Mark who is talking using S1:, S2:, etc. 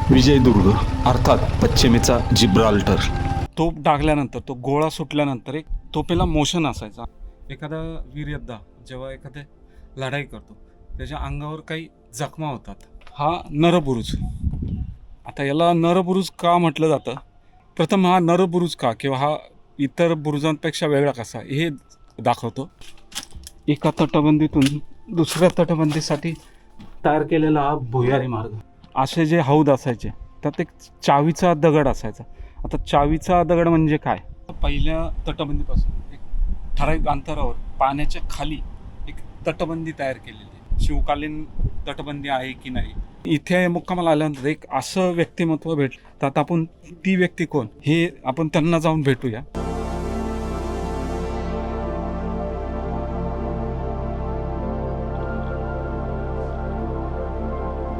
S1: विजयदुर्ग अर्थात पश्चिमेचा जिब्राल्टर.
S2: तोप डागल्यानंतर तो गोळा सुटल्यानंतर एक तोपेला मोशन असायचा. एखादा वीर योद्धा जेव्हा एखादे लढाई करतो त्याच्या अंगावर काही जखमा होतात. हा नरबुरुज. आता याला नरबुरुज का म्हटलं जातं? प्रथम हा नरबुरुज का किंवा हा इतर बुरुजांपेक्षा वेगळा कसा हे दाखवतो. एका तटबंदीतून दुसऱ्या तटबंदीसाठी तयार केलेला हा भुयारी मार्ग. असे जे हौद असायचे त्यात एक चावीचा दगड असायचा. आता चावीचा दगड म्हणजे काय? पहिल्या तटबंदीपासून एक ठराविक अंतरावर पाण्याच्या खाली एक तटबंदी तयार केलेली आहे. शिवकालीन तटबंदी आहे की नाही, इथे मुक्कामाला आल्यानंतर एक असं व्यक्तिमत्व भेटलं. तर आता आपण ती व्यक्ती कोण हे आपण त्यांना जाऊन भेटूया.